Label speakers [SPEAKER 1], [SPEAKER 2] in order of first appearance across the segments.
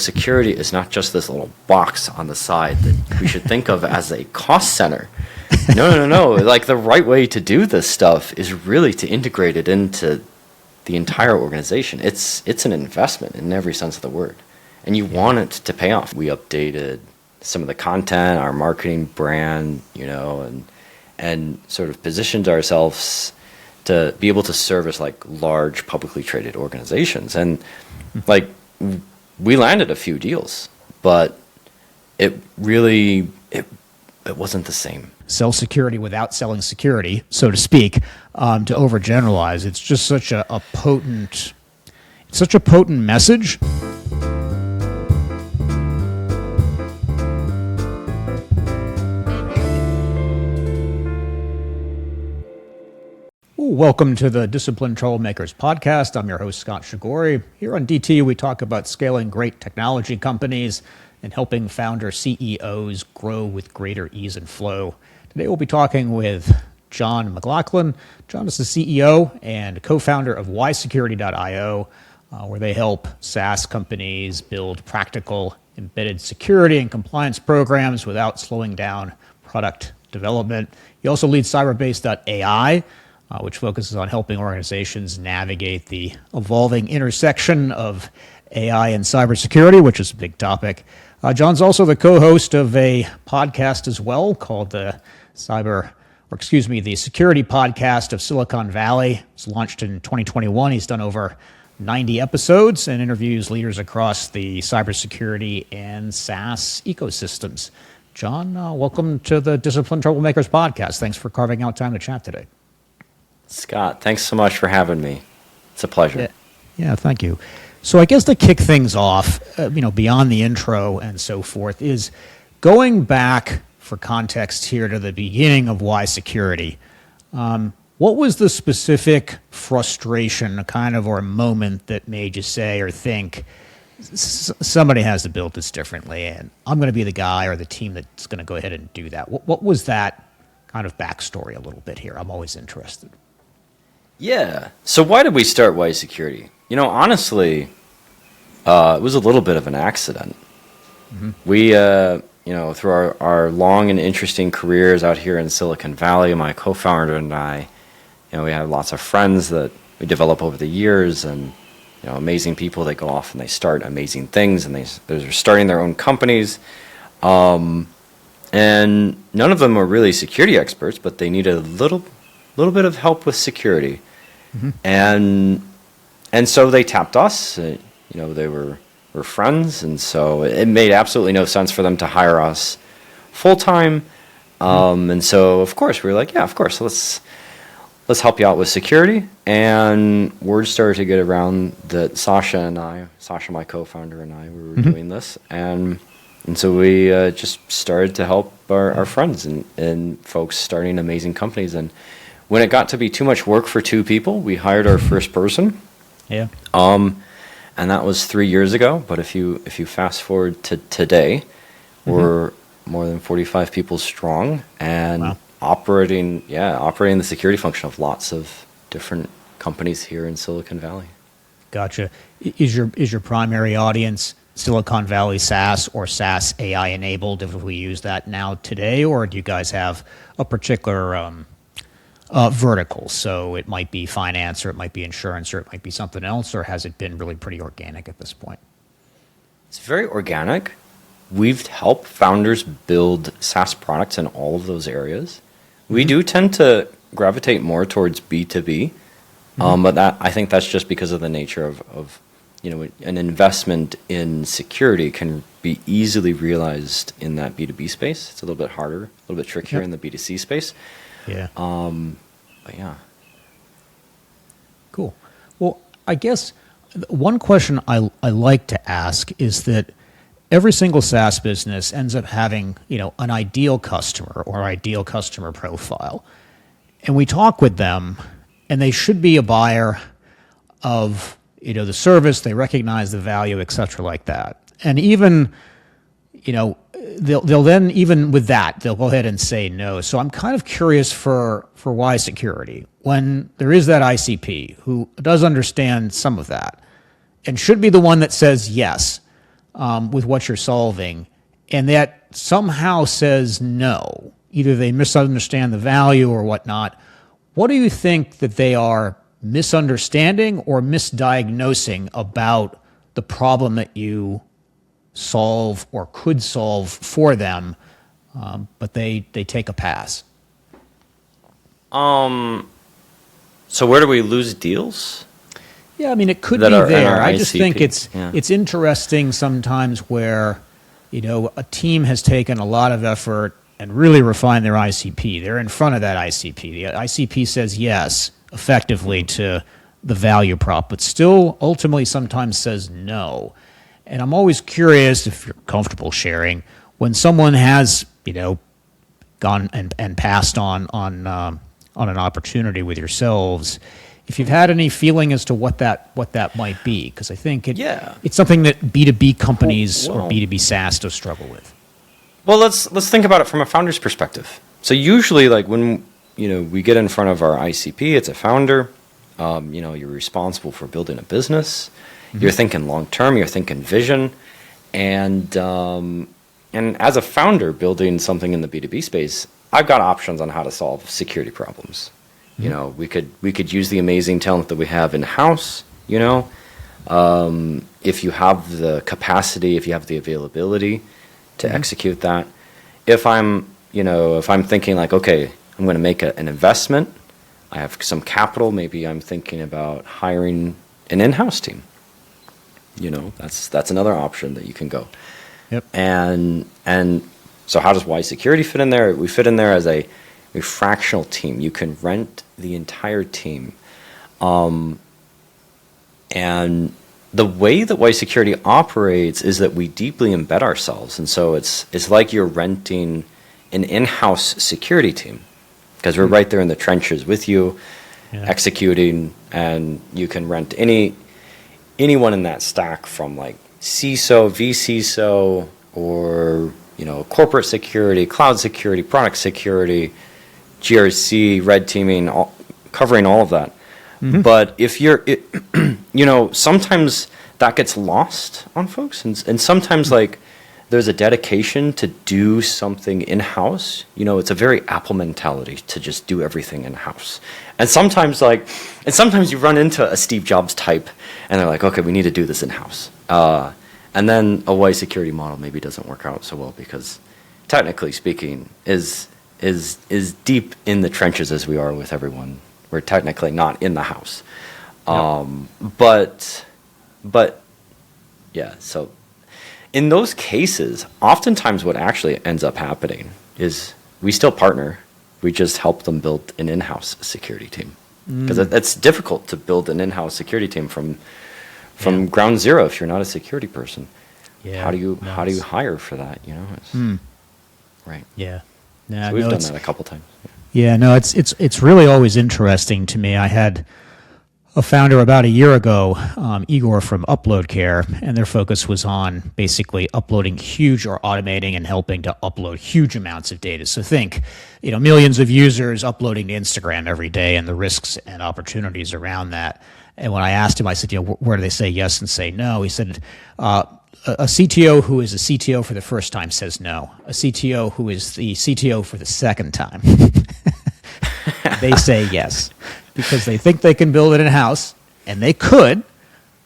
[SPEAKER 1] security is not just this little box on the side that we should think of as a cost center. No. Like the right way to do this stuff is really to integrate it into the entire organization. It's an investment in every sense of the word, and you want it to pay off. We updated some of the content, our marketing brand, and sort of positioned ourselves to be able to service like large publicly traded organizations. And like we landed a few deals, but it really it wasn't the same.
[SPEAKER 2] Sell security without selling security, so to speak, to overgeneralize. It's just such a potent message. Welcome to the Disciplined Troublemakers podcast. I'm your host, Scott Shagory. Here on DT, we talk about scaling great technology companies and helping founder CEOs grow with greater ease and flow. Today, we'll be talking with Jon McLachlan. Jon is the CEO and co-founder of Ysecurity.io, where they help SaaS companies build practical embedded security and compliance programs without slowing down product development. He also leads Cyberbase AI, which focuses on helping organizations navigate the evolving intersection of AI and cybersecurity, which is a big topic. Jon's also the co-host of a podcast as well called the Security Podcast of Silicon Valley. It's launched in 2021. He's done over 90 episodes and interviews leaders across the cybersecurity and SaaS ecosystems. Jon, welcome to the Disciplined Troublemakers podcast. Thanks for carving out time to chat today.
[SPEAKER 1] Scott, thanks so much for having me. It's a pleasure.
[SPEAKER 2] Yeah, thank you. So I guess to kick things off, beyond the intro and so forth, is going back for context here to the beginning of Ysecurity. What was the specific frustration, or moment that made you say or think somebody has to build this differently, and I'm going to be the guy or the team that's going to go ahead and do that? What was that kind of backstory a little bit here? I'm always interested.
[SPEAKER 1] Yeah. So why did we start Ysecurity? Honestly, it was a little bit of an accident. Mm-hmm. We, through our long and interesting careers out here in Silicon Valley, my co-founder and I, we have lots of friends that we develop over the years, and amazing people. They go off and they start amazing things, and they're starting their own companies. And none of them were really security experts, but they needed a little bit of help with security. Mm-hmm. And so they tapped us. They were friends, and so it made absolutely no sense for them to hire us full time. And so of course we were like, yeah, of course, let's help you out with security. And word started to get around that Sasha, my co-founder, and I, we were doing this, and so we just started to help our friends and folks starting amazing companies. And when it got to be too much work for two people, we hired our first person.
[SPEAKER 2] Yeah.
[SPEAKER 1] And that was 3 years ago. But if you fast forward to today, we're more than 45 people strong and operating the security function of lots of different companies here in Silicon Valley.
[SPEAKER 2] Gotcha. Is your primary audience Silicon Valley SaaS or SaaS AI-enabled, if we use that now today, or do you guys have a particular vertical? So it might be finance, or it might be insurance, or it might be something else, or has it been really pretty organic at this point?
[SPEAKER 1] It's very organic. We've helped founders build SaaS products in all of those areas. We do tend to gravitate more towards B2B, but I think that's just because of the nature of an investment in security can be easily realized in that B2B space. It's a little bit harder, a little bit trickier in the B2C space.
[SPEAKER 2] Yeah.
[SPEAKER 1] But yeah.
[SPEAKER 2] Cool. Well, I guess one question I like to ask is that every single SaaS business ends up having, an ideal customer or ideal customer profile. And we talk with them, and they should be a buyer of, the service, they recognize the value, et cetera, like that. And even, they'll then, even with that, they'll go ahead and say no. So I'm kind of curious for Ysecurity, when there is that ICP who does understand some of that and should be the one that says yes, with what you're solving, and that somehow says no. Either they misunderstand the value or whatnot. What do you think that they are misunderstanding or misdiagnosing about the problem that you solve or could solve for them, but they take a pass?
[SPEAKER 1] So where do we lose deals?
[SPEAKER 2] Yeah, I mean, it could be there. I just think it's interesting sometimes where, a team has taken a lot of effort and really refined their ICP. They're in front of that ICP. The ICP says yes, effectively, to the value prop, but still ultimately sometimes says no. And I'm always curious, if you're comfortable sharing, when someone has, gone and passed on an opportunity with yourselves, if you've had any feeling as to what that might be, because I think it's something that B2B companies or B2B SaaS do struggle with.
[SPEAKER 1] Well, let's think about it from a founder's perspective. So usually, like when we get in front of our ICP, it's a founder. You're responsible for building a business. Mm-hmm. You're thinking long term. You're thinking vision, and as a founder building something in the B2B space, I've got options on how to solve security problems. Mm-hmm. We could use the amazing talent that we have in house. If you have the capacity, if you have the availability to mm-hmm. execute that. If I'm thinking like, okay, I'm going to make an investment, I have some capital, maybe I'm thinking about hiring an in-house team. That's another option that you can go. Yep. And so how does Ysecurity fit in there? We fit in there as a fractional team. You can rent the entire team. And the way that Ysecurity operates is that we deeply embed ourselves. And so it's like you're renting an in-house security team, because we're right there in the trenches with you, executing, and you can rent anyone in that stack, from like CISO, vCISO, or corporate security, cloud security, product security, GRC, red teaming, covering all of that. Mm-hmm. But if sometimes that gets lost on folks, and sometimes like there's a dedication to do something in-house. It's a very Apple mentality to just do everything in-house. And sometimes you run into a Steve Jobs type, and they're like, okay, we need to do this in-house. And then a Ysecurity model maybe doesn't work out so well, because technically speaking, is deep in the trenches as we are with everyone. We're technically not in the house. But yeah, so in those cases, oftentimes what actually ends up happening is we still partner. We just help them build an in-house security team. Because it's difficult to build an in-house security team from ground zero if you're not a security person. Yeah. How do you hire for that? Right. Yeah. So we've done that a couple times.
[SPEAKER 2] Yeah, no, it's really always interesting to me. I had a founder about a year ago, Igor from Upload Care, and their focus was on basically uploading huge, or automating and helping to upload huge amounts of data. So think, millions of users uploading to Instagram every day, and the risks and opportunities around that. And when I asked him, I said, where do they say yes and say no? He said, a CTO who is a CTO for the first time says no. A CTO who is the CTO for the second time, they say yes, because they think they can build it in-house, and they could,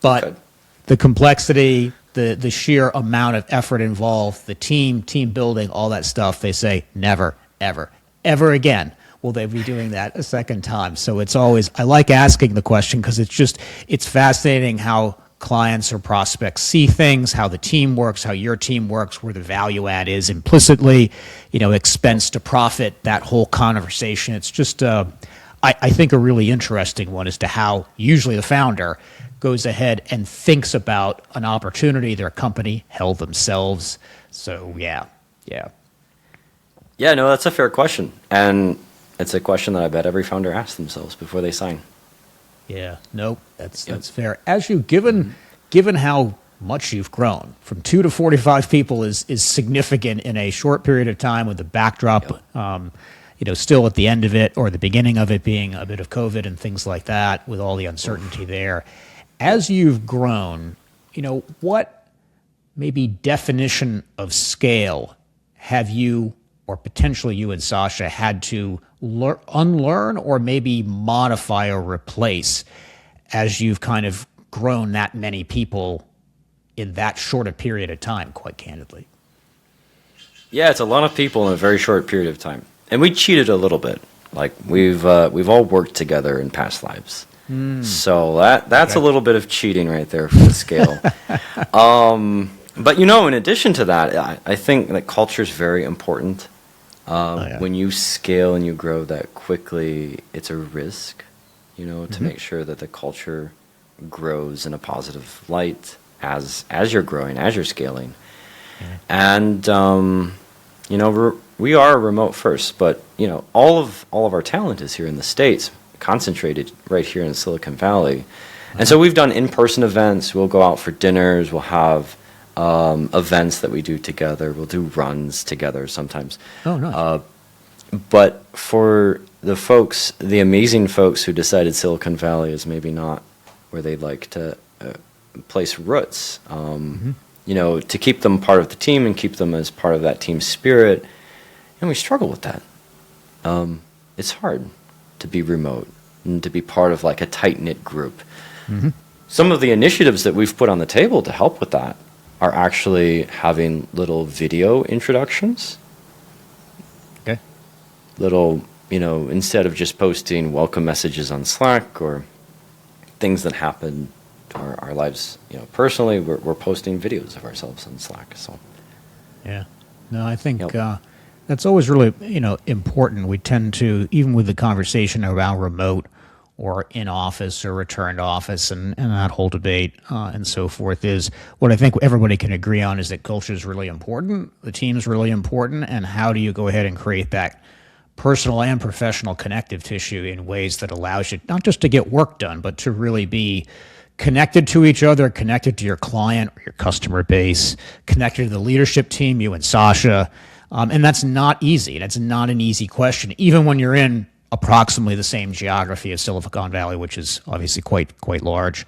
[SPEAKER 2] but the complexity, the sheer amount of effort involved, the team building, all that stuff, they say never, ever, ever again will they be doing that a second time. So it's always, I like asking the question, because it's fascinating how clients or prospects see things, how the team works, how your team works, where the value add is implicitly, expense to profit, that whole conversation. It's just, I think, a really interesting one as to how usually the founder goes ahead and thinks about an opportunity their company held themselves. So, yeah.
[SPEAKER 1] Yeah, no, that's a fair question. And it's a question that I bet every founder asks themselves before they sign.
[SPEAKER 2] Yeah, nope, that's fair. As given how much you've grown, from 2 to 45 people is significant in a short period of time, with the backdrop, still at the end of it, or the beginning of it being a bit of COVID and things like that, with all the uncertainty there. As you've grown, what maybe definition of scale have you, or potentially you and Sasha, had to unlearn or maybe modify or replace as you've kind of grown that many people in that short a period of time, quite candidly?
[SPEAKER 1] Yeah, it's a lot of people in a very short period of time. And we cheated a little bit. Like we've all worked together in past lives. So that's a little bit of cheating right there for the scale. But in addition to that, I think that culture is very important. When you scale and you grow that quickly, it's a risk, to make sure that the culture grows in a positive light as you're growing, as you're scaling. And we are remote first, but all of our talent is here in the States, concentrated right here in Silicon Valley. And so we've done in-person events. We'll go out for dinners. We'll have events that we do together. We'll do runs together sometimes.
[SPEAKER 2] Oh, nice.
[SPEAKER 1] But for the amazing folks who decided Silicon Valley is maybe not where they'd like to place roots, to keep them part of the team and keep them as part of that team spirit, and we struggle with that. It's hard to be remote and to be part of like a tight-knit group. Some of the initiatives that we've put on the table to help with that are actually having little video introductions.
[SPEAKER 2] Okay.
[SPEAKER 1] Little, instead of just posting welcome messages on Slack or things that happen to our lives, personally, we're posting videos of ourselves on Slack. So,
[SPEAKER 2] yeah. No, I think that's always really, important. We tend to, even with the conversation around remote or in office or return to office and that whole debate and so forth, is what I think everybody can agree on is that culture is really important, the team is really important, and how do you go ahead and create that personal and professional connective tissue in ways that allows you not just to get work done, but to really be connected to each other, connected to your client or your customer base, connected to the leadership team, you and Sasha. And that's not easy. That's not an easy question, even when you're in approximately the same geography as Silicon Valley, which is obviously quite large.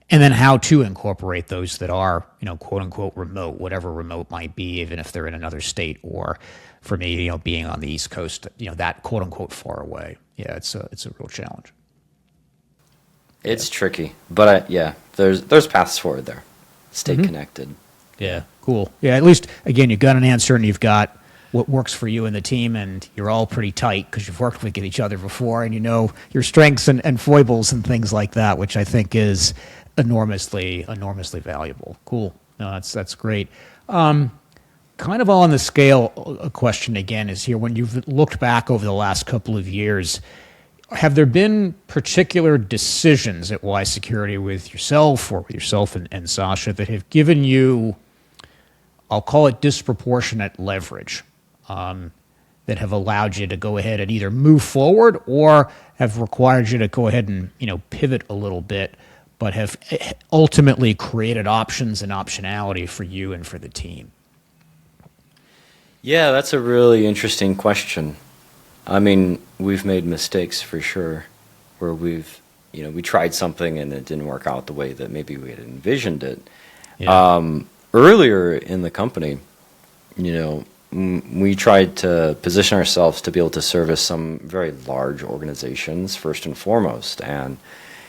[SPEAKER 2] And then how to incorporate those that are, quote unquote remote, whatever remote might be, even if they're in another state, or for me, being on the East Coast, that quote unquote far away. Yeah, it's a real challenge.
[SPEAKER 1] It's tricky, but there's paths forward there. Stay connected.
[SPEAKER 2] Yeah, cool. Yeah, at least, again, you've got an answer and you've got what works for you and the team, and you're all pretty tight because you've worked with each other before, and your strengths and foibles and things like that, which I think is enormously valuable. Cool. No, that's great. Kind of on the scale, a question again is here, when you've looked back over the last couple of years, have there been particular decisions at Ysecurity with yourself and Sasha that have given you, I'll call it disproportionate leverage, that have allowed you to go ahead and either move forward or have required you to go ahead and pivot a little bit, but have ultimately created options and optionality for you and for the team?
[SPEAKER 1] Yeah, that's a really interesting question. I mean, we've made mistakes for sure, where we tried something and it didn't work out the way that maybe we had envisioned it. Yeah. Earlier in the company, we tried to position ourselves to be able to service some very large organizations first and foremost. And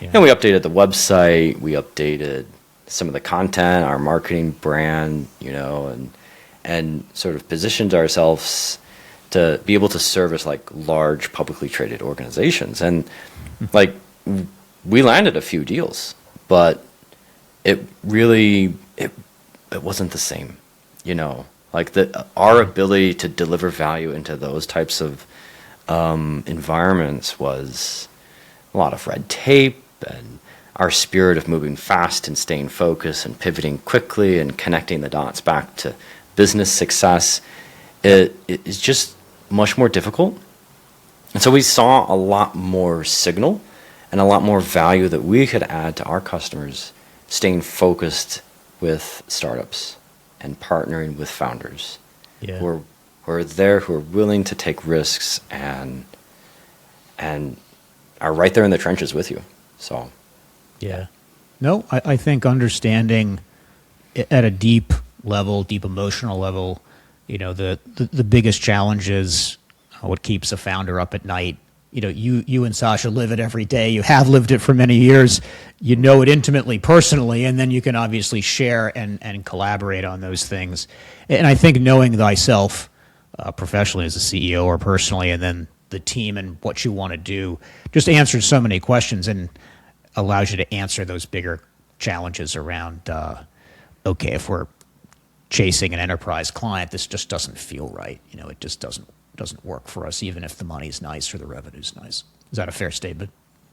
[SPEAKER 1] we updated the website, we updated some of the content, our marketing brand, and sort of positioned ourselves to be able to service like large publicly traded organizations. And like we landed a few deals, but it really it wasn't the same, like our ability to deliver value into those types of environments was a lot of red tape, and our spirit of moving fast and staying focused and pivoting quickly and connecting the dots back to business success, it is just much more difficult. And so we saw a lot more signal and a lot more value that we could add to our customers staying focused with startups and partnering with founders who are there, who are willing to take risks and are right there in the trenches with you. So
[SPEAKER 2] yeah. No, I think understanding at a deep level, deep emotional level, the biggest challenge is what keeps a founder up at night. You and Sasha live it every day. You have lived it for many years. You know it intimately, personally, and then you can obviously share and collaborate on those things. And I think knowing thyself professionally as a CEO or personally, and then the team and what you want to do, just answers so many questions and allows you to answer those bigger challenges around, okay, if we're chasing an enterprise client, this just doesn't feel right. It just doesn't work for us, even if the money's nice or the revenue's nice. Is that a fair statement?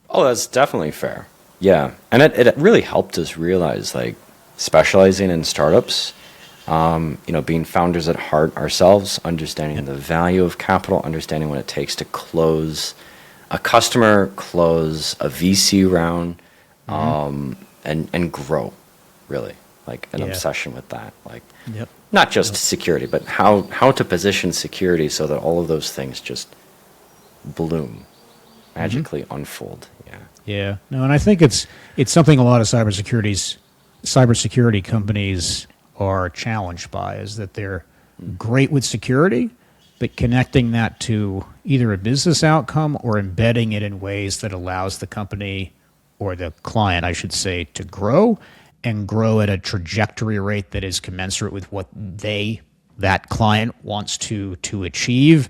[SPEAKER 1] Oh, that's definitely fair. Yeah. And it really helped us realize, like, specializing in startups, being founders at heart ourselves, understanding the value of capital, understanding what it takes to close a customer, close a VC round, and grow, really. Like an obsession with that. Like, not just security, but how to position security so that all of those things just bloom, magically unfold. Yeah.
[SPEAKER 2] Yeah. No, and I think it's something a lot of cybersecurity companies are challenged by, is that they're great with security, but connecting that to either a business outcome or embedding it in ways that allows the company, or the client, I should say, to grow and grow at a trajectory rate that is commensurate with what that client wants to achieve,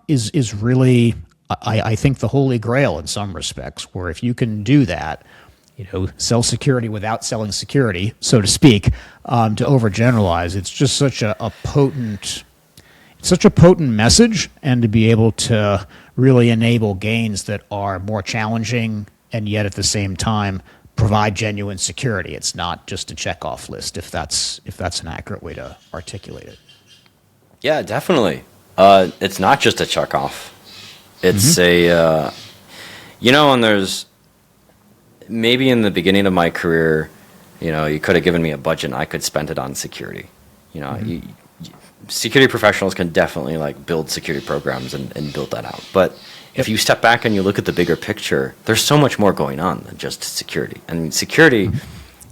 [SPEAKER 2] is really, I think, the holy grail in some respects, where if you can do that, sell security without selling security, so to speak, to overgeneralize, it's just such a potent message, and to be able to really enable gains that are more challenging and yet at the same time provide genuine security. It's not just a checkoff list, if that's an accurate way to articulate it.
[SPEAKER 1] Yeah, definitely. It's not just a checkoff. It's and there's, maybe in the beginning of my career, you could have given me a budget and I could spend it on security. Security professionals can definitely like build security programs and build that out. But if you step back and you look at the bigger picture, there's so much more going on than just security. And security,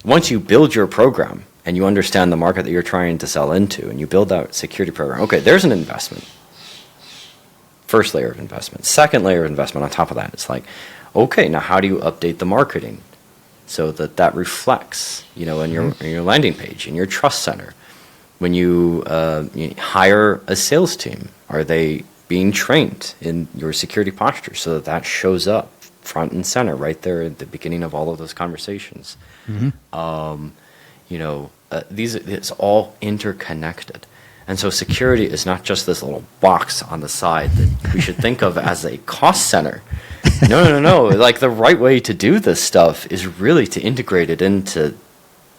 [SPEAKER 1] once you build your program and you understand the market that you're trying to sell into, and you build that security program, okay, there's an investment. First layer of investment. Second layer of investment on top of that, it's like, okay, now how do you update the marketing so that reflects, in your landing page, in your trust center? When you hire a sales team, are they being trained in your security posture so that shows up front and center right there at the beginning of all of those conversations? It's all interconnected. And so security is not just this little box on the side that we should think of as a cost center. No. Like, the right way to do this stuff is really to integrate it into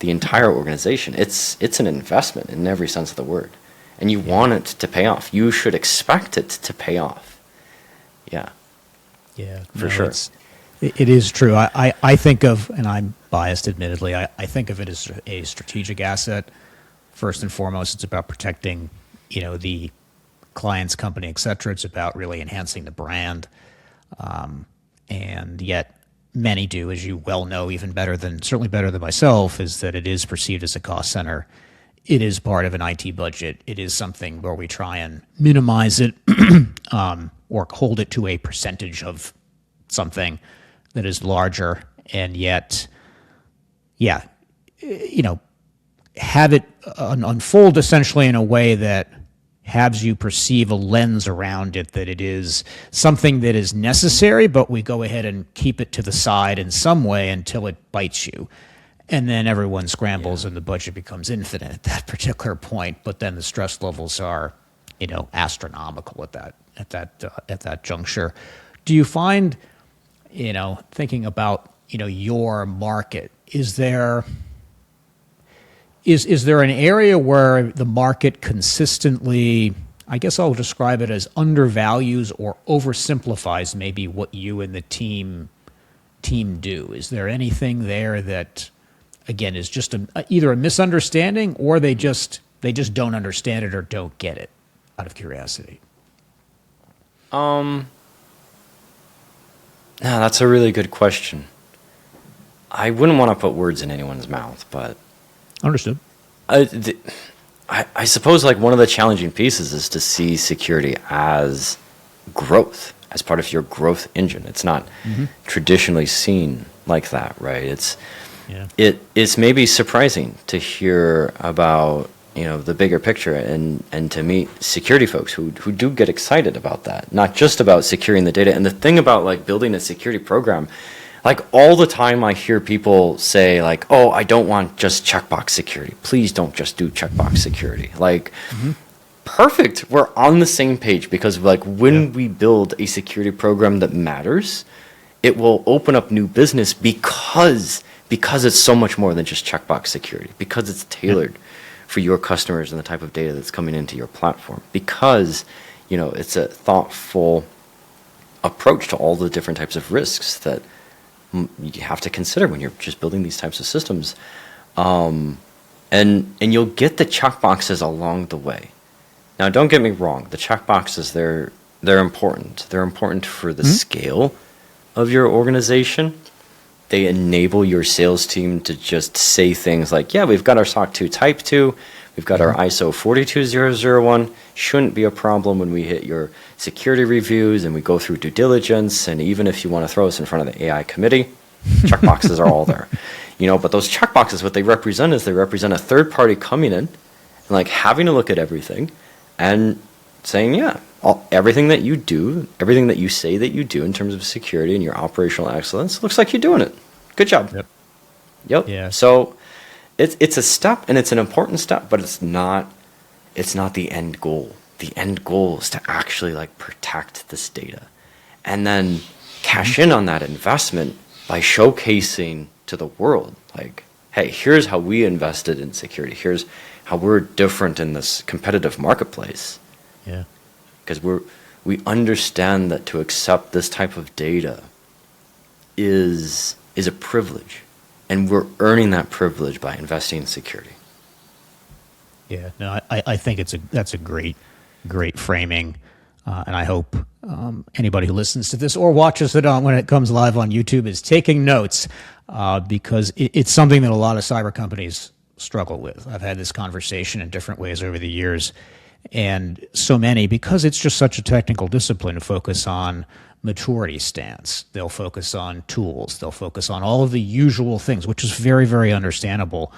[SPEAKER 1] the entire organization. It's an investment in every sense of the word. And you want it to pay off. You should expect it to pay off. Yeah.
[SPEAKER 2] Yeah.
[SPEAKER 1] For sure.
[SPEAKER 2] It is true. I think of, and I'm biased admittedly, I think of it as a strategic asset. First and foremost, it's about protecting, the client's company, et cetera. It's about really enhancing the brand. And yet many do, as you well know, certainly better than myself, is that it is perceived as a cost center. It is part of an IT budget. It is something where we try and minimize it or hold it to a percentage of something that is larger. And yet, have it unfold essentially in a way that has you perceive a lens around it, that it is something that is necessary, but we go ahead and keep it to the side in some way until it bites you. And then everyone scrambles and the budget becomes infinite at that particular point. But then the stress levels are, astronomical at that juncture. Do you find, thinking about, your market, is there an area where the market consistently, I guess I'll describe it as, undervalues or oversimplifies maybe what you and the team do? Is there anything there that, again, is just either a misunderstanding, or they just don't understand it or don't get it, out of curiosity?
[SPEAKER 1] No, that's a really good question. I wouldn't want to put words in anyone's mouth, but
[SPEAKER 2] Understood.
[SPEAKER 1] I suppose like one of the challenging pieces is to see security as growth, as part of your growth engine. It's not traditionally seen like that, right? It's maybe surprising to hear about, the bigger picture and to meet security folks who do get excited about that, not just about securing the data. And the thing about like building a security program, like all the time I hear people say like, oh, I don't want just checkbox security. Please don't just do checkbox security. Like, perfect. We're on the same page, because like when we build a security program that matters, it will open up new business because it's so much more than just checkbox security, because it's tailored for your customers and the type of data that's coming into your platform, because it's a thoughtful approach to all the different types of risks that you have to consider when you're just building these types of systems. And you'll get the checkboxes along the way. Now, don't get me wrong, the checkboxes, they're important. They're important for the scale of your organization. They enable your sales team to just say things like, yeah, we've got our SOC 2 Type 2, we've got our ISO 42001, shouldn't be a problem when we hit your security reviews and we go through due diligence, and even if you want to throw us in front of the AI committee, checkboxes are all there. But those checkboxes, what they represent is they represent a third party coming in and like having a look at everything and saying, yeah, everything that you do, everything that you say that you do in terms of security and your operational excellence, looks like you're doing it. Good job. Yep.
[SPEAKER 2] Yeah.
[SPEAKER 1] So it's a step, and it's an important step, but it's not the end goal. The end goal is to actually like protect this data and then cash in on that investment by showcasing to the world, like, hey, here's how we invested in security. Here's how we're different in this competitive marketplace.
[SPEAKER 2] Yeah.
[SPEAKER 1] Because we understand that to accept this type of data is a privilege, and we're earning that privilege by investing in security.
[SPEAKER 2] Yeah, no, I think that's a great framing, and I hope anybody who listens to this or watches it when it comes live on YouTube is taking notes, because it's something that a lot of cyber companies struggle with. I've had this conversation in different ways over the years. And so many, because it's just such a technical discipline, focus on maturity stance. They'll focus on tools. They'll focus on all of the usual things, which is very, very understandable.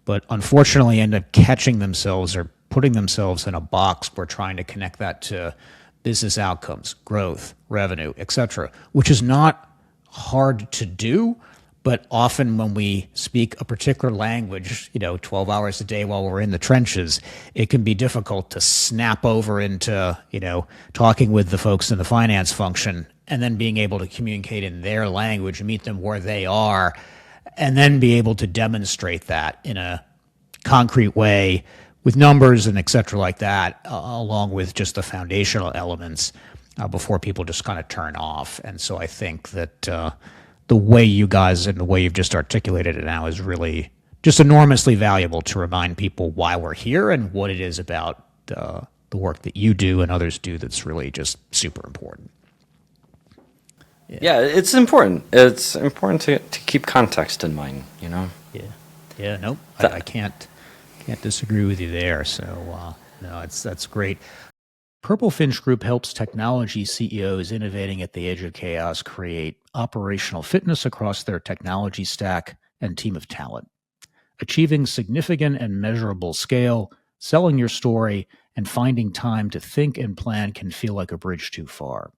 [SPEAKER 2] But unfortunately end up catching themselves or putting themselves in a box where trying to connect that to business outcomes, growth, revenue, etc., which is not hard to do. But often when we speak a particular language, 12 hours a day while we're in the trenches, it can be difficult to snap over into, talking with the folks in the finance function and then being able to communicate in their language and meet them where they are, and then be able to demonstrate that in a concrete way with numbers and et cetera like that, along with just the foundational elements before people just kind of turn off. And so I think that the way you guys and the way you've just articulated it now is really just enormously valuable to remind people why we're here and what it is about the work that you do and others do that's really just super important.
[SPEAKER 1] Yeah, it's important. It's important to keep context in mind,
[SPEAKER 2] Yeah, nope. I can't disagree with you there. So, no, that's great. Purple Finch Group helps technology CEOs innovating at the edge of chaos create operational fitness across their technology stack and team of talent. Achieving significant and measurable scale, selling your story, and finding time to think and plan can feel like a bridge too far.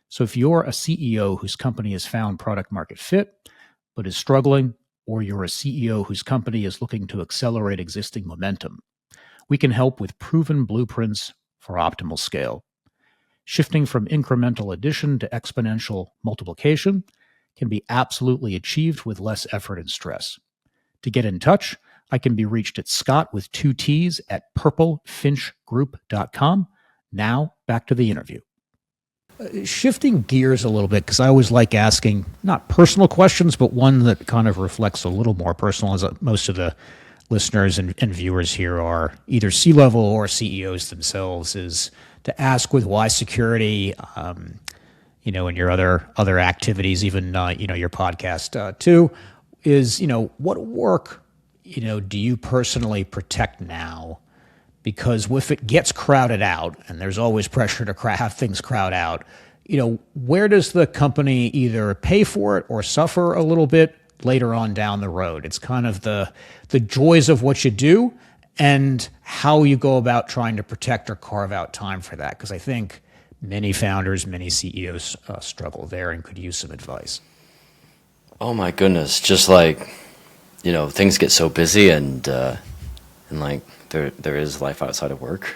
[SPEAKER 2] So if you're a CEO whose company has found product market fit, but is struggling, or you're a CEO whose company is looking to accelerate existing momentum, we can help with proven blueprints for optimal scale. Shifting from incremental addition to exponential multiplication can be absolutely achieved with less effort and stress. To get in touch, I can be reached at Scott with 2 T's at purplefinchgroup.com. Now, back to the interview. Shifting gears a little bit, because I always like asking not personal questions, but one that kind of reflects a little more personal, as most of the listeners and viewers here are either C-level or CEOs themselves, is to ask with Ysecurity, and your other activities, even your podcast too, is what work do you personally protect now? Because if it gets crowded out, and there's always pressure to have things crowd out, where does the company either pay for it or suffer a little bit later on down the road? It's kind of the joys of what you do and how you go about trying to protect or carve out time for that. Because I think many founders, many CEOs struggle there and could use some advice.
[SPEAKER 1] Oh my goodness, just like, things get so busy and like there is life outside of work.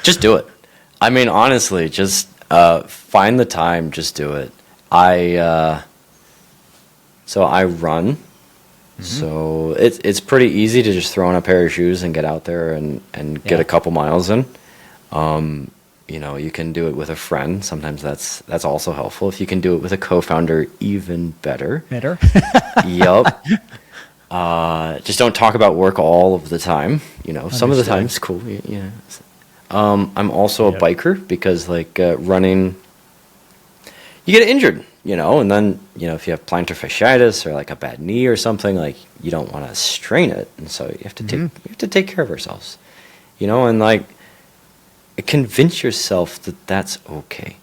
[SPEAKER 1] Just do it. I mean, honestly, just find the time, just do it. So I run. So it's pretty easy to just throw on a pair of shoes and get out there and get a couple miles in. You can do it with a friend. Sometimes that's also helpful. If you can do it with a co-founder, even better. Yup. Just don't talk about work all of the time. Some of the time it's cool. I'm also a biker because running, you get injured, and then, if you have plantar fasciitis or like a bad knee or something, like you don't want to strain it. And so you have to take care of ourselves, and convince yourself that that's okay.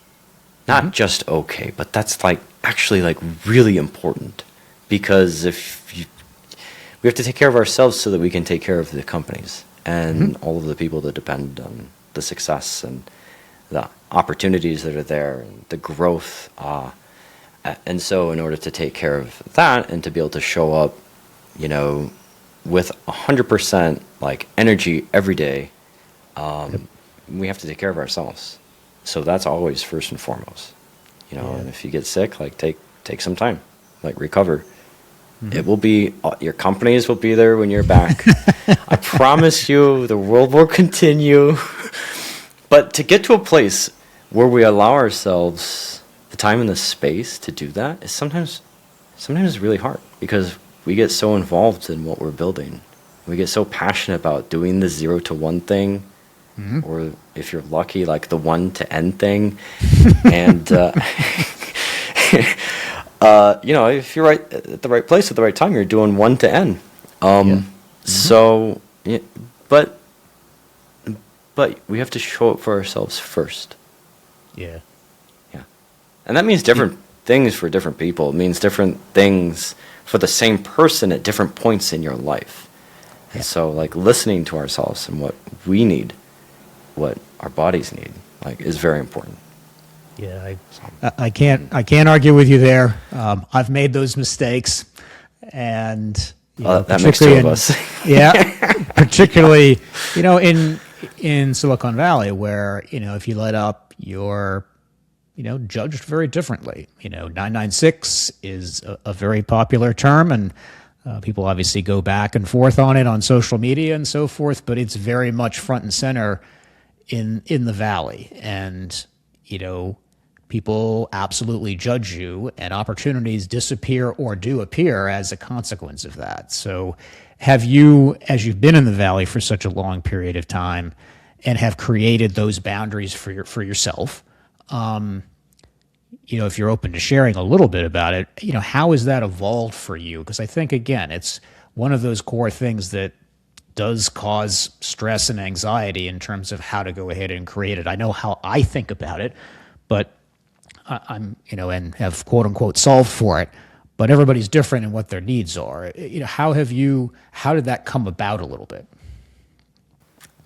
[SPEAKER 1] Not just okay, but that's actually really important, because we have to take care of ourselves so that we can take care of the companies and all of the people that depend on the success and the opportunities that are there and the growth. And so in order to take care of that and to be able to show up, with 100% energy every day, we have to take care of ourselves. So that's always first and foremost, and if you get sick, take some time, recover. It will be, your companies will be there when you're back. I promise you, the world will continue. But to get to a place where we allow ourselves the time and the space to do that is sometimes really hard, because we get so involved in what we're building. We get so passionate about doing the 0 to 1 thing, or if you're lucky, the 1 to N thing. And if you're right at the right place at the right time, you're doing 1 to N. So, but we have to show up for ourselves first. Yeah. And that means different things for different people. It means different things for the same person at different points in your life. And so, listening to ourselves and what we need, what our bodies need, is very important.
[SPEAKER 2] Yeah, I can't argue with you there. I've made those mistakes, and
[SPEAKER 1] that makes two of us.
[SPEAKER 2] Particularly, in Silicon Valley, where if you let up, you're judged very differently. 996 is a very popular term, and people obviously go back and forth on it on social media and so forth. But it's very much front and center in the Valley, and people absolutely judge you, and opportunities disappear or do appear as a consequence of that. So have you, as you've been in the Valley for such a long period of time and have created those boundaries for yourself, if you're open to sharing a little bit about it, how has that evolved for you? Because I think, again, it's one of those core things that does cause stress and anxiety in terms of how to go ahead and create it. I know how I think about it, but I'm, and have quote unquote solved for it, but everybody's different in what their needs are. How did that come about a little bit?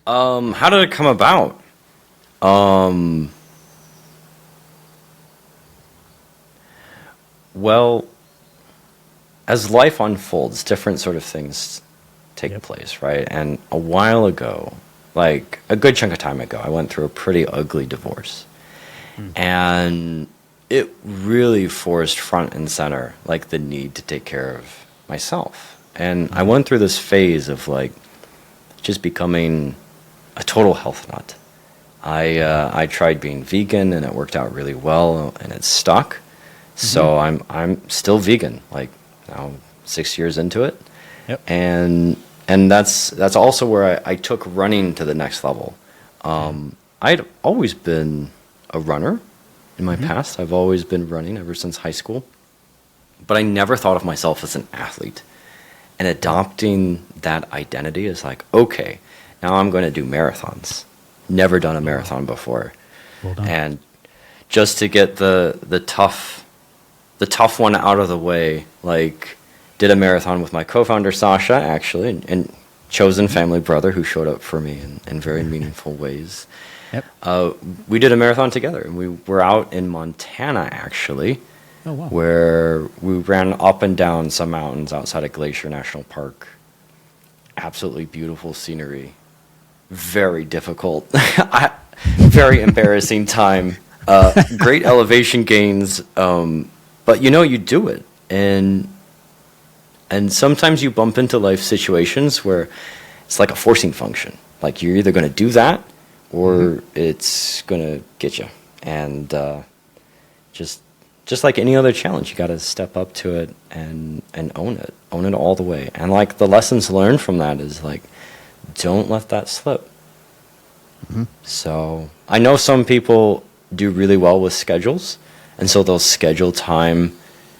[SPEAKER 1] How did it come about? Well, as life unfolds, different sort of things take place, right? And a while ago, a good chunk of time ago, I went through a pretty ugly divorce. And it really forced front and center, the need to take care of myself. And I went through this phase of, just becoming a total health nut. I tried being vegan, and it worked out really well, and it stuck. So I'm still vegan, now 6 years into it. And that's also where I took running to the next level. I'd always been a runner in my past. I've always been running ever since high school, but I never thought of myself as an athlete. and adopting that identity is like, okay, now I'm going to do marathons. Never done a marathon before.
[SPEAKER 2] Well done.
[SPEAKER 1] And just to get the tough one out of the way, like did a marathon with my co-founder Sasha, actually, and chosen family brother who showed up for me in very meaningful ways.
[SPEAKER 2] Yep.
[SPEAKER 1] We did a marathon together, and we were out in Montana, actually.
[SPEAKER 2] Oh, wow.
[SPEAKER 1] Where we ran up and down some mountains outside of Glacier National Park. Absolutely beautiful scenery. Very difficult. Very embarrassing time. Great elevation gains. But you do it. And sometimes you bump into life situations where it's like a forcing function. Like you're either going to do that or it's going to get you. And just like any other challenge, you got to step up to it and own it all the way. And like the lessons learned from that is like, don't let that slip. So I know some people do really well with schedules, and so they'll schedule time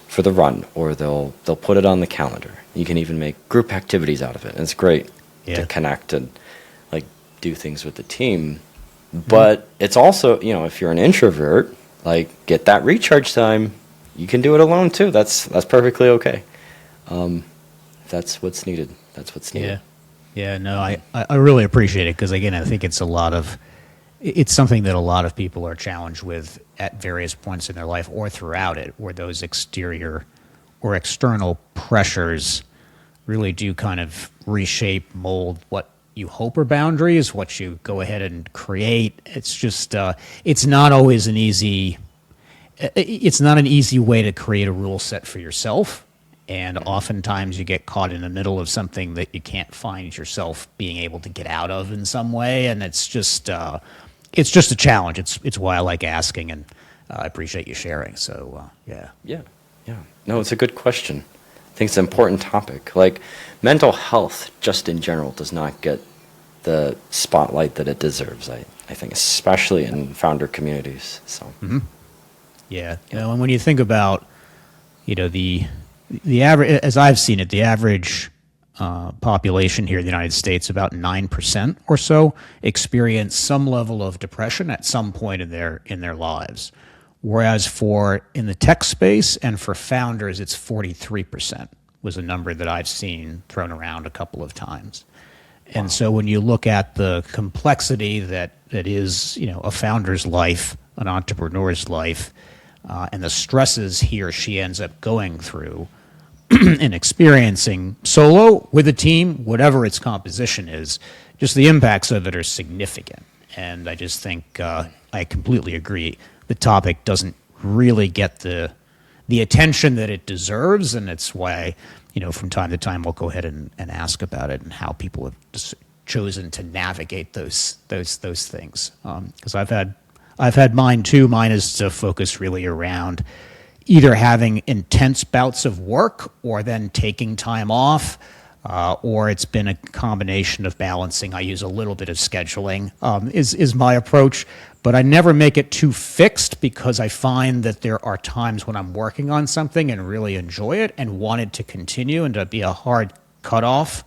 [SPEAKER 1] for the run, or they'll put it on the calendar. You can even make group activities out of it, and it's great to connect and like do things with the team. But it's also, if you're an introvert, like get that recharge time. You can do it alone too. That's perfectly okay. That's what's needed. That's what's needed.
[SPEAKER 2] Yeah. No, I really appreciate it, because again, I think it's something that a lot of people are challenged with at various points in their life or throughout it, where those exterior or external pressures really do kind of reshape, mold what you hope are boundaries, what you go ahead and create. It's just, it's not always an easy way to create a rule set for yourself. And oftentimes you get caught in the middle of something that you can't find yourself being able to get out of in some way. And it's just a challenge. It's why I like asking, and I appreciate you sharing. So, yeah.
[SPEAKER 1] Yeah. No, it's a good question. I think it's an important topic. Like mental health, just in general, does not get the spotlight that it deserves. I think, especially in founder communities. So,
[SPEAKER 2] Yeah. And when you think about, the average, as I've seen it, the average population here in the United States, about 9% or so, experience some level of depression at some point in their lives. Whereas in the tech space and for founders, it's 43% was a number that I've seen thrown around a couple of times. And so when you look at the complexity that is, a founder's life, an entrepreneur's life, and the stresses he or she ends up going through and experiencing solo, with a team, whatever its composition is, just the impacts of it are significant. And I just think I completely agree. The topic doesn't really get the attention that it deserves, and it's why, from time to time we'll go ahead and ask about it and how people have just chosen to navigate those things. Because I've had mine too. Mine is to focus really around either having intense bouts of work or then taking time off, or it's been a combination of balancing. I use a little bit of scheduling is my approach, but I never make it too fixed, because I find that there are times when I'm working on something and really enjoy it and want it to continue, and to be a hard cutoff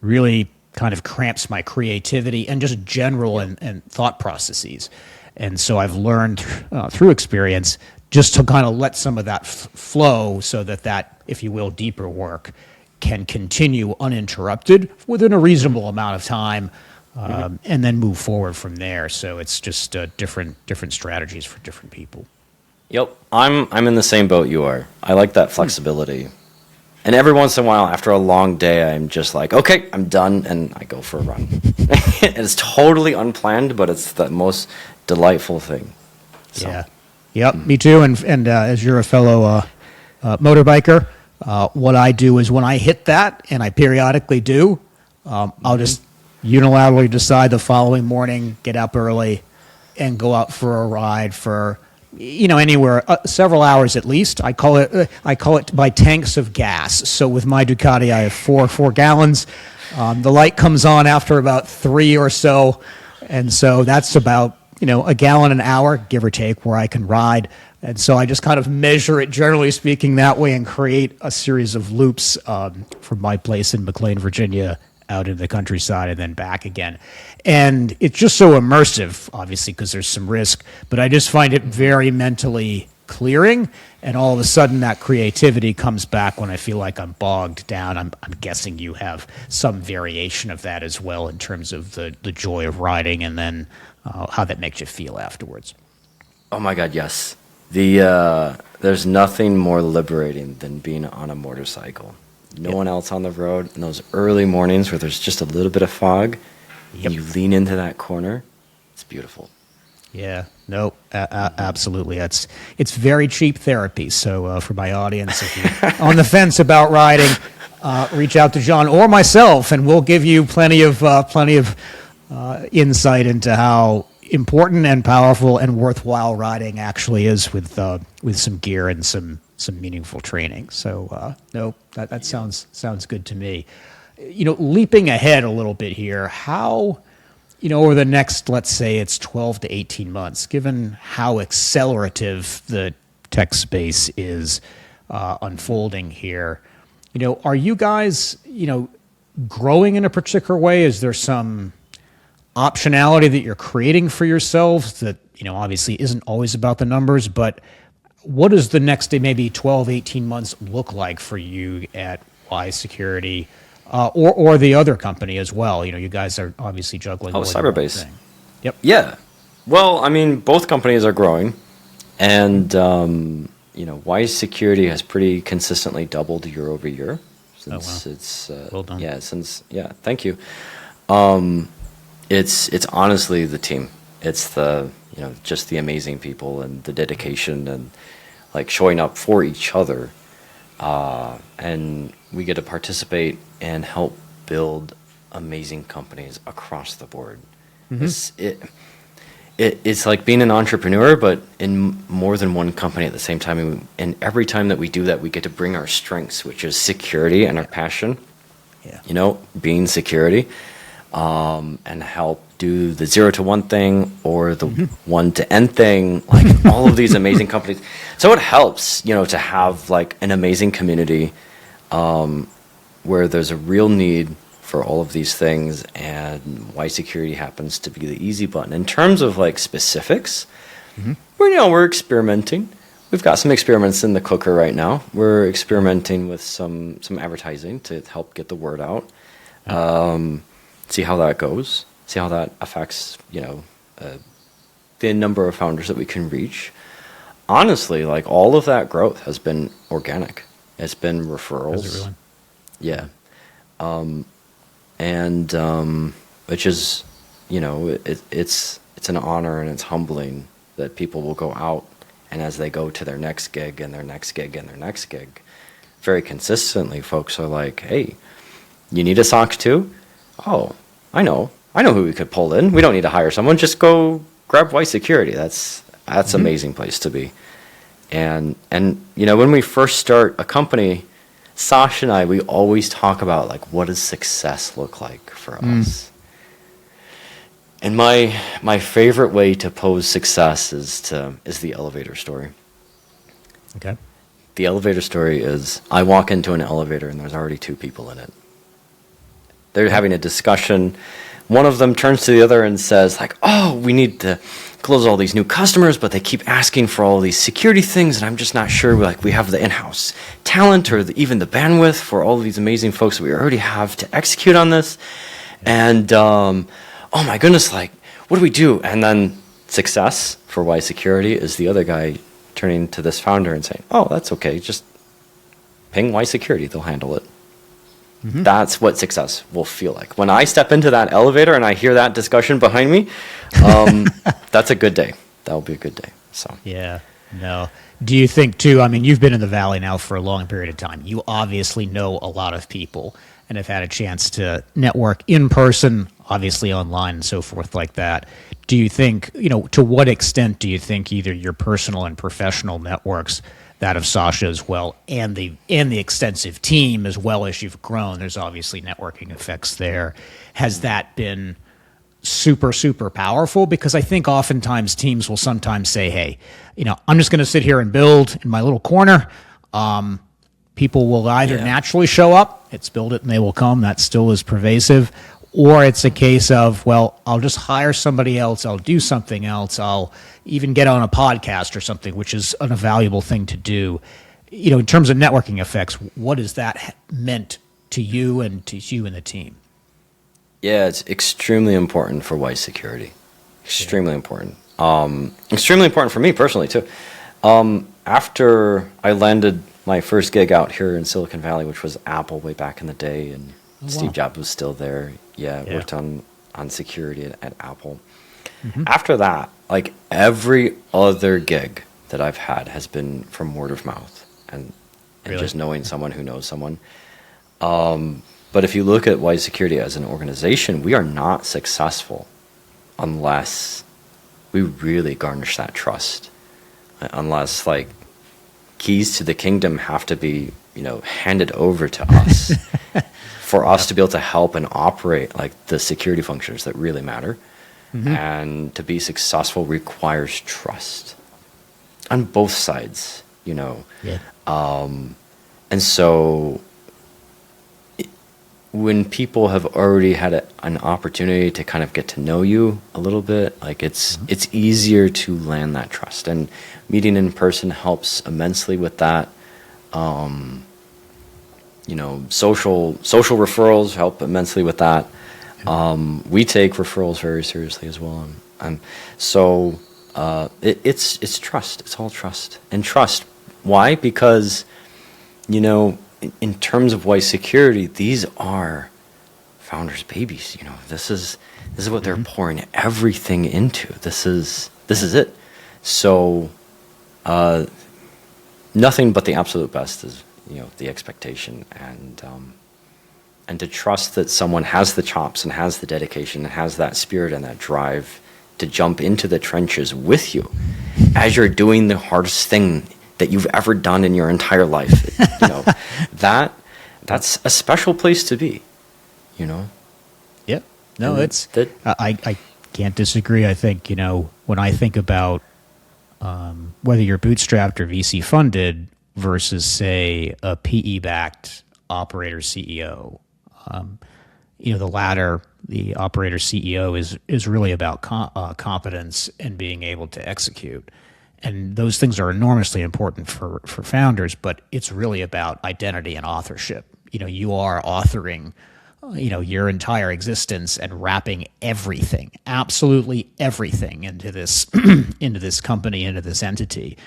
[SPEAKER 2] really kind of cramps my creativity and just general and thought processes. And so I've learned through experience just to kind of let some of that flow, so that, if you will, deeper work can continue uninterrupted within a reasonable amount of time, and then move forward from there. So it's just different strategies for different people.
[SPEAKER 1] Yep, I'm in the same boat you are. I like that flexibility. And every once in a while, after a long day, I'm just like, okay, I'm done, and I go for a run. It's totally unplanned, but it's the most delightful thing. So.
[SPEAKER 2] Yeah. Yep, me too. And as you're a fellow motorbiker, what I do is when I hit that, and I periodically do, I'll just unilaterally decide the following morning, get up early, and go out for a ride for, anywhere, several hours at least. I call it by tanks of gas. So with my Ducati, I have four gallons. The light comes on after about 3 or so, and so that's about a gallon an hour, give or take, where I can ride. And so I just kind of measure it, generally speaking, that way and create a series of loops from my place in McLean, Virginia, out in the countryside and then back again. And it's just so immersive, obviously, because there's some risk, but I just find it very mentally clearing. And all of a sudden that creativity comes back when I feel like I'm bogged down. I'm guessing you have some variation of that as well in terms of the joy of riding and then how that makes you feel afterwards.
[SPEAKER 1] Oh my God, yes. There's nothing more liberating than being on a motorcycle. No one else on the road. In those early mornings where there's just a little bit of fog, and you lean into that corner, it's beautiful.
[SPEAKER 2] Yeah, no, absolutely. It's very cheap therapy. So for my audience, if you're on the fence about riding, reach out to Jon or myself, and we'll give you plenty of insight into how important and powerful and worthwhile riding actually is with some gear and some meaningful training. So no, that sounds good to me. Leaping ahead a little bit here, how over the next, let's say it's 12 to 18 months, given how accelerative the tech space is unfolding here, are you guys growing in a particular way? Is there some optionality that you're creating for yourselves that, obviously isn't always about the numbers, but what does the next maybe 12, 18 months look like for you at Ysecurity or the other company as well? You guys are obviously juggling.
[SPEAKER 1] Oh, Cyberbase.
[SPEAKER 2] Yep.
[SPEAKER 1] Yeah. Well, I mean, both companies are growing, and Ysecurity has pretty consistently doubled year over year since it's
[SPEAKER 2] well done.
[SPEAKER 1] Thank you. It's honestly the team. It's just the amazing people and the dedication and like showing up for each other, and we get to participate and help build amazing companies across the board. Mm-hmm. It's like being an entrepreneur, but in more than one company at the same time. And every time that we do that, we get to bring our strengths, which is security and our passion. Yeah. Being security, and help do the 0 to 1 thing or the 1 to N thing, like all of these amazing companies. So it helps, to have like an amazing community where there's a real need for all of these things, and Ysecurity happens to be the easy button. In terms of like specifics, we're experimenting. We've got some experiments in the cooker right now. We're experimenting with some advertising to help get the word out. See how that goes. See how that affects, the number of founders that we can reach. Honestly, like all of that growth has been organic. It's been referrals.
[SPEAKER 2] Is it really?
[SPEAKER 1] Yeah. Which is, it's an honor and it's humbling that people will go out, and as they go to their next gig and their next gig and their next gig, very consistently folks are like, hey, you need a SOC too? Oh, I know who we could pull in. We don't need to hire someone. Just go grab Ysecurity. That's an amazing place to be. And when we first start a company, Sasha and I, we always talk about like, what does success look like for us? And my favorite way to pose success is the elevator story.
[SPEAKER 2] Okay.
[SPEAKER 1] The elevator story is I walk into an elevator and there's already 2 people in it. They're having a discussion. One of them turns to the other and says like, oh, we need to close all these new customers, but they keep asking for all these security things, and I'm just not sure like we have the in-house talent or even the bandwidth for all of these amazing folks that we already have to execute on this. And oh my goodness, like what do we do? And then success for Ysecurity is the other guy turning to this founder and saying, oh, that's okay, just ping Ysecurity, they'll handle it. That's what success will feel like. When I step into that elevator and I hear that discussion behind me, that's a good day. That will be a good day. So
[SPEAKER 2] yeah, no. Do you think too, I mean, you've been in the Valley now for a long period of time. You obviously know a lot of people and have had a chance to network in person, obviously online and so forth like that. Do you think, to what extent do you think either your personal and professional networks, that of Sasha as well, and the extensive team as well as you've grown, there's obviously networking effects there. Has that been super, super powerful, because I think oftentimes teams will sometimes say, hey, I'm just going to sit here and build in my little corner. People will either naturally show up, it's build it and they will come. That still is pervasive. Or it's a case of, well, I'll just hire somebody else. I'll do something else. I'll even get on a podcast or something, which is a valuable thing to do. In terms of networking effects, what has that meant to you and the team?
[SPEAKER 1] Yeah, it's extremely important for Ysecurity. Extremely important. Extremely important for me personally, too. After I landed my first gig out here in Silicon Valley, which was Apple way back in the day, and Steve Jobs was still there. Worked on security at Apple. After that, like every other gig that I've had has been from word of mouth and really? Just knowing someone who knows someone. But if you look at Ysecurity as an organization, we are not successful unless we really garnish that trust. Unless like keys to the kingdom have to be, handed over to us for us to be able to help and operate like the security functions that really matter. And to be successful requires trust on both sides, and so when people have already had an opportunity to kind of get to know you a little bit, like it's easier to land that trust, and meeting in person helps immensely with that. Social referrals help immensely with that. We take referrals very seriously as well. So it's trust. It's all trust. And trust. Why? Because, in terms of Ysecurity, these are founders' babies. This is what they're pouring everything into. This is it. So nothing but the absolute best is, the expectation, and to trust that someone has the chops and has the dedication and has that spirit and that drive to jump into the trenches with you as you're doing the hardest thing that you've ever done in your entire life. That's a special place to be,
[SPEAKER 2] Yeah. No, I can't disagree. I think, when I think about whether you're bootstrapped or VC funded versus, say, a PE-backed operator CEO, the latter, the operator CEO, is really about competence and being able to execute. And those things are enormously important for founders, but it's really about identity and authorship. You are authoring, your entire existence and wrapping everything, absolutely everything into this, into this company, into this entity,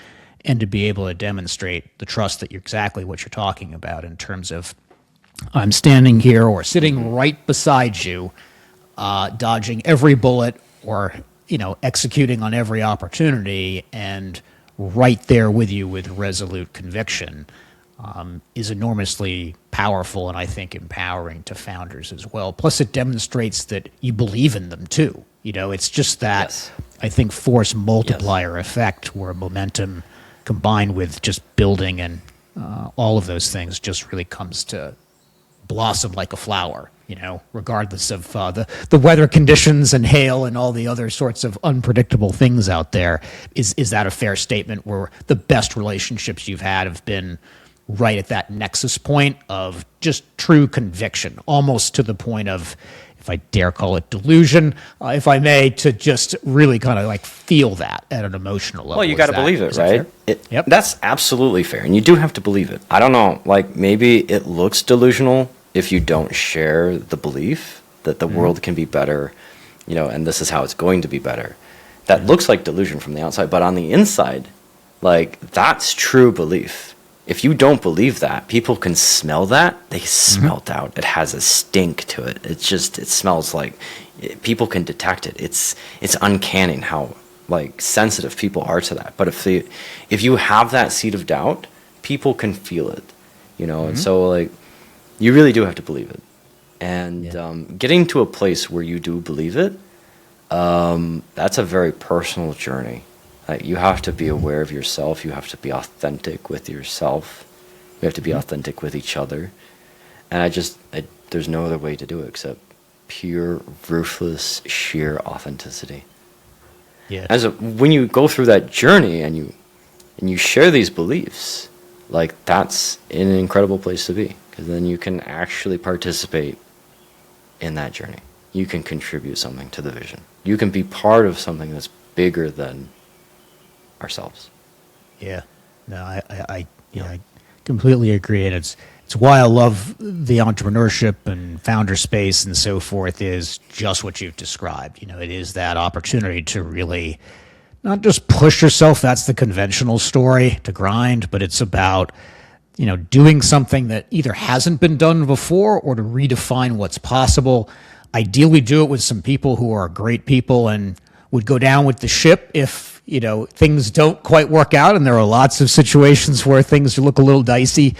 [SPEAKER 2] and to be able to demonstrate the trust that you're exactly what you're talking about in terms of, I'm standing here or sitting right beside you, dodging every bullet or, executing on every opportunity, and right there with you with resolute conviction, is enormously powerful and I think empowering to founders as well. Plus, it demonstrates that you believe in them too. It's just that, I think, force multiplier effect where momentum combined with just building and all of those things just really comes to blossom like a flower, regardless of the weather conditions and hail and all the other sorts of unpredictable things out there. Is that a fair statement where the best relationships you've had have been right at that nexus point of just true conviction, almost to the point of, if I dare call it delusion, if I may, to just really kind of like feel that at an emotional level?
[SPEAKER 1] Well, you got to believe it, right?
[SPEAKER 2] Yep.
[SPEAKER 1] That's absolutely fair. And you do have to believe it. I don't know, like maybe it looks delusional if you don't share the belief that the world can be better, and this is how it's going to be better. That looks like delusion from the outside, but on the inside, like that's true belief. If you don't believe that, people can smell that. They smell it out. It has a stink to it. It smells like people can detect it. It's uncanny how like sensitive people are to that. But if you have that seed of doubt, people can feel it, and so like you really do have to believe it. And getting to a place where you do believe it, that's a very personal journey. You have to be aware of yourself. You have to be authentic with yourself. You have to be authentic with each other. And there's no other way to do it except pure, ruthless, sheer authenticity.
[SPEAKER 2] Yeah.
[SPEAKER 1] When you go through that journey and you share these beliefs, like that's an incredible place to be, because then you can actually participate in that journey. You can contribute something to the vision. You can be part of something that's bigger than ourselves.
[SPEAKER 2] Yeah. No, I completely agree, and it's why I love the entrepreneurship and founder space and so forth, is just what you've described. It is that opportunity to really not just push yourself. That's the conventional story, to grind, but it's about, doing something that either hasn't been done before or to redefine what's possible. Ideally do it with some people who are great people and would go down with the ship if, things don't quite work out. And there are lots of situations where things look a little dicey.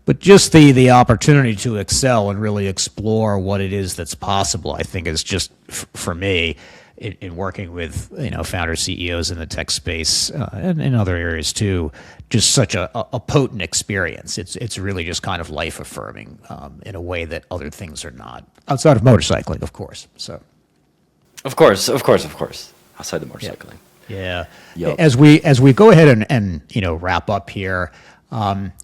[SPEAKER 2] But just the opportunity to excel and really explore what it is that's possible, I think, is just, for me, in working with founder CEOs in the tech space and in other areas too, just such a potent experience. It's really just kind of life affirming in a way that other things are not, outside of motorcycling, of course. So,
[SPEAKER 1] of course, outside the motorcycling.
[SPEAKER 2] Yeah.
[SPEAKER 1] Yep.
[SPEAKER 2] As we go ahead and wrap up here.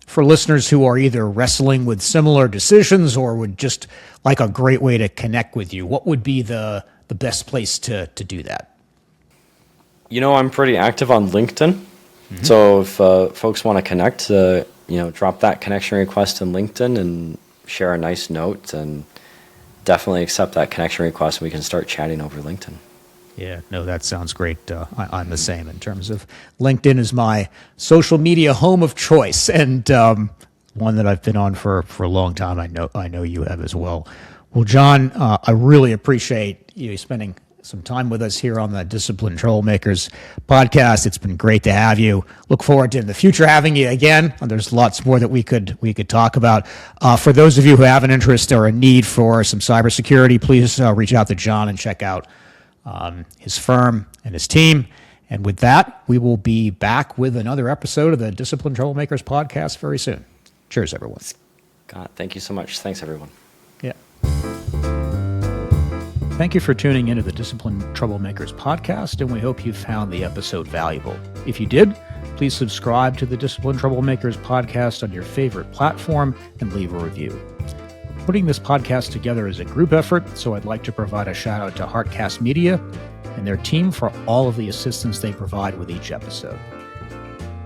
[SPEAKER 2] For listeners who are either wrestling with similar decisions or would just like a great way to connect with you, what would be the best place to do that?
[SPEAKER 1] I'm pretty active on LinkedIn. Mm-hmm. So if folks want to connect, drop that connection request in LinkedIn and share a nice note, and definitely accept that connection request, and we can start chatting over LinkedIn.
[SPEAKER 2] Yeah, no, that sounds great. I'm the same in terms of LinkedIn is my social media home of choice, and one that I've been on for a long time. I know you have as well. Well, Jon, I really appreciate you spending some time with us here on the Disciplined Troublemakers podcast. It's been great to have you. Look forward to in the future having you again. There's lots more that we could talk about. For those of you who have an interest or a need for some cybersecurity, please reach out to Jon and check out his firm and his team. And with that, we will be back with another episode of the Disciplined Troublemakers podcast very soon. Cheers, everyone.
[SPEAKER 1] Scott, thank you so much. Thanks, everyone.
[SPEAKER 2] Yeah. Thank you for tuning into the Disciplined Troublemakers podcast, and we hope you found the episode valuable. If you did, please subscribe to the Disciplined Troublemakers podcast on your favorite platform and leave a review. Putting this podcast together is a group effort, so I'd like to provide a shout out to Heartcast Media and their team for all of the assistance they provide with each episode.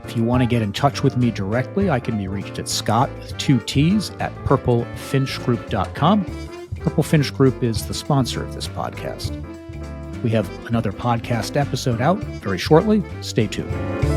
[SPEAKER 2] If you want to get in touch with me directly, I can be reached at Scott with 2 T's at purplefinchgroup.com. Purple Finch Group is the sponsor of this podcast. We have another podcast episode out very shortly. Stay tuned.